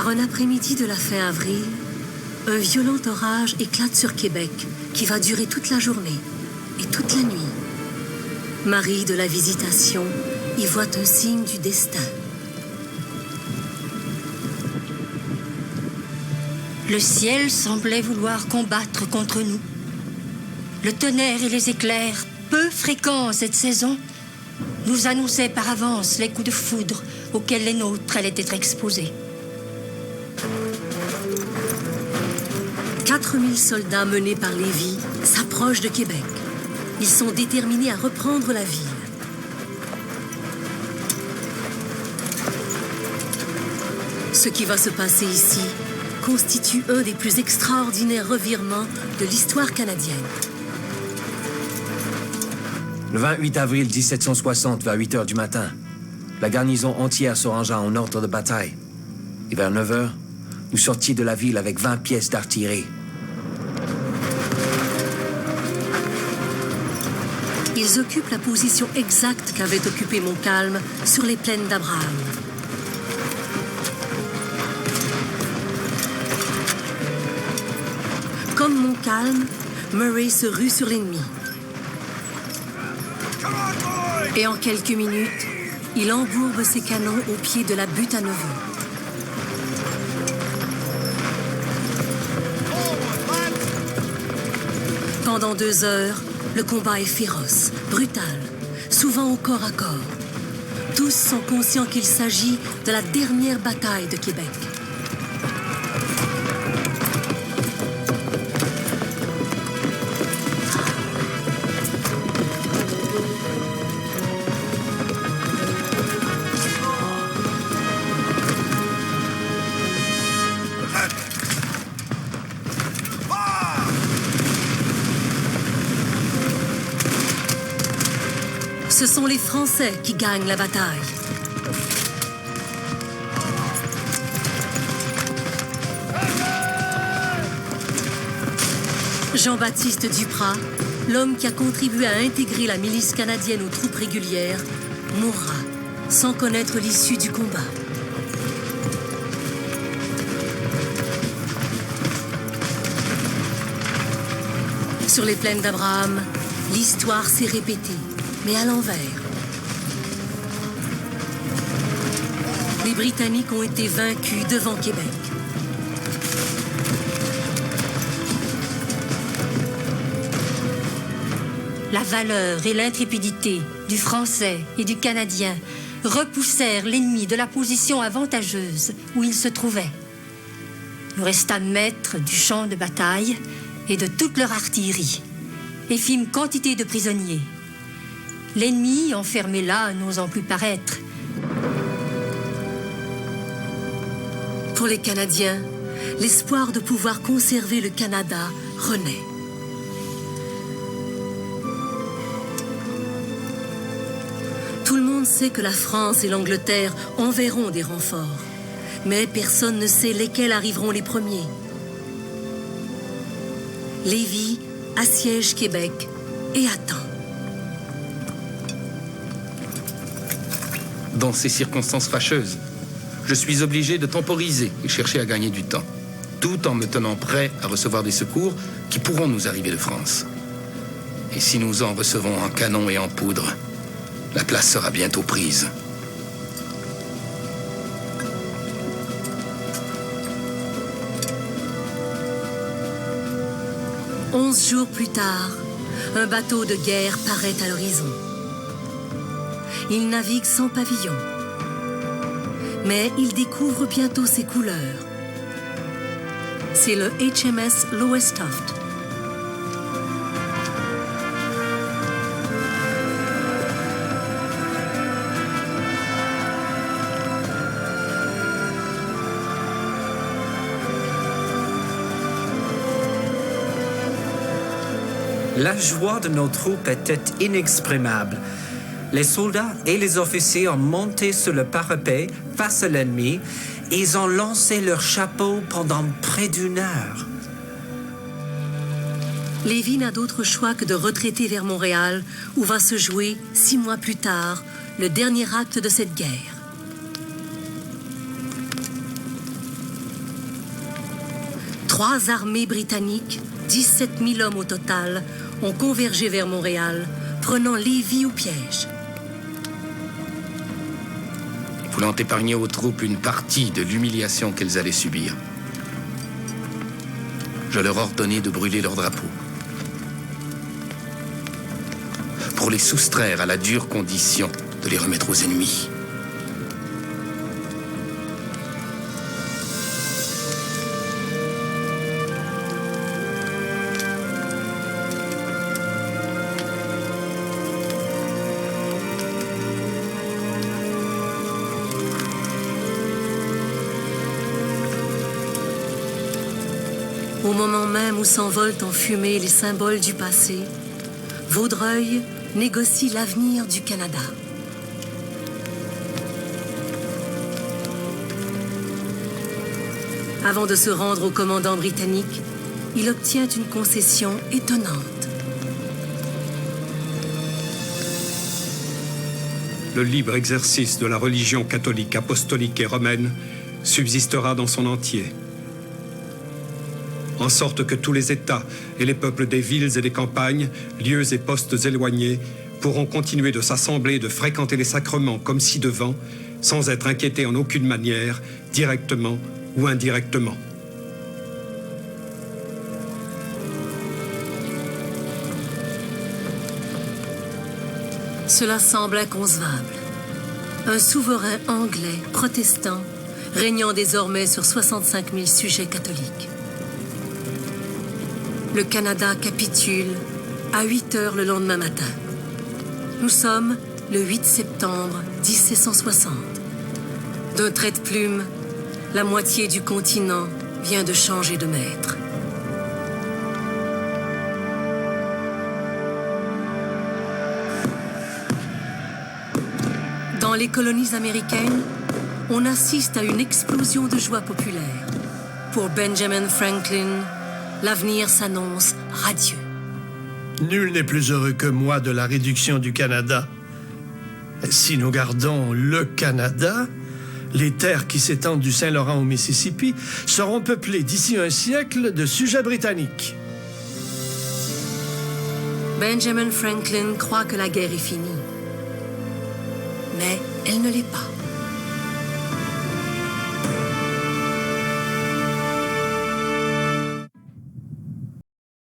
Par un après-midi de la fin avril, un violent orage éclate sur Québec qui va durer toute la journée et toute la nuit. Marie de la Visitation y voit un signe du destin. Le ciel semblait vouloir combattre contre nous. Le tonnerre et les éclairs, peu fréquents cette saison, nous annonçaient par avance les coups de foudre auxquels les nôtres allaient être exposés. 4000 soldats menés par Lévis s'approchent de Québec. Ils sont déterminés à reprendre la ville. Ce qui va se passer ici constitue un des plus extraordinaires revirements de l'histoire canadienne. Le 28 avril 1760, vers 8 heures du matin, la garnison entière se rangea en ordre de bataille. Et vers 9 heures, nous sortis de la ville avec 20 pièces d'artillerie. Ils occupent la position exacte qu'avait occupée Montcalm sur les plaines d'Abraham. Comme Montcalm, Murray se rue sur l'ennemi. Et en quelques minutes, il embourbe ses canons au pied de la butte à neveu. Pendant 2 heures, le combat est féroce, brutal, souvent au corps à corps. Tous sont conscients qu'il s'agit de la dernière bataille de Québec. Ce sont les Français qui gagnent la bataille. Jean-Baptiste Duprat, l'homme qui a contribué à intégrer la milice canadienne aux troupes régulières, mourra sans connaître l'issue du combat. Sur les plaines d'Abraham, l'histoire s'est répétée, mais à l'envers. Les Britanniques ont été vaincus devant Québec. La valeur et l'intrépidité du Français et du Canadien repoussèrent l'ennemi de la position avantageuse où il se trouvait. Nous restâmes maîtres du champ de bataille et de toute leur artillerie et fîmes quantité de prisonniers. L'ennemi, enfermé là, n'osant plus paraître. Pour les Canadiens, l'espoir de pouvoir conserver le Canada renaît. Tout le monde sait que la France et l'Angleterre enverront des renforts, mais personne ne sait lesquels arriveront les premiers. Lévis assiège Québec et attend. Dans ces circonstances fâcheuses, je suis obligé de temporiser et chercher à gagner du temps, tout en me tenant prêt à recevoir des secours qui pourront nous arriver de France. Et si nous en recevons en canon et en poudre, la place sera bientôt prise. « 11 jours plus tard, un bateau de guerre paraît à l'horizon. Il navigue sans pavillon, mais il découvre bientôt ses couleurs. C'est le HMS Lowestoft. La joie de nos troupes était inexprimable. Les soldats et les officiers ont monté sur le parapet face à l'ennemi. Ils ont lancé leurs chapeaux pendant près d'1 heure. Lévis n'a d'autre choix que de retraiter vers Montréal, où va se jouer, 6 mois plus tard, le dernier acte de cette guerre. 3 armées britanniques, 17 000 hommes au total, ont convergé vers Montréal, prenant Lévis au piège. Voulant épargner aux troupes une partie de l'humiliation qu'elles allaient subir, je leur ordonnai de brûler leurs drapeaux pour les soustraire à la dure condition de les remettre aux ennemis. Au moment même où s'envolent en fumée les symboles du passé, Vaudreuil négocie l'avenir du Canada. Avant de se rendre au commandant britannique, il obtient une concession étonnante. Le libre exercice de la religion catholique, apostolique et romaine subsistera dans son entier, en sorte que tous les États et les peuples des villes et des campagnes, lieux et postes éloignés, pourront continuer de s'assembler et de fréquenter les sacrements comme ci-devant, sans être inquiétés en aucune manière, directement ou indirectement. Cela semble inconcevable. Un souverain anglais, protestant, régnant désormais sur 65 000 sujets catholiques. Le Canada capitule à 8 heures le lendemain matin. Nous sommes le 8 septembre 1760. D'un trait de plume, la moitié du continent vient de changer de maître. Dans les colonies américaines, on assiste à une explosion de joie populaire. Pour Benjamin Franklin, l'avenir s'annonce radieux. Nul n'est plus heureux que moi de la réduction du Canada. Si nous gardons le Canada, les terres qui s'étendent du Saint-Laurent au Mississippi seront peuplées d'ici un siècle de sujets britanniques. Benjamin Franklin croit que la guerre est finie. Mais elle ne l'est pas.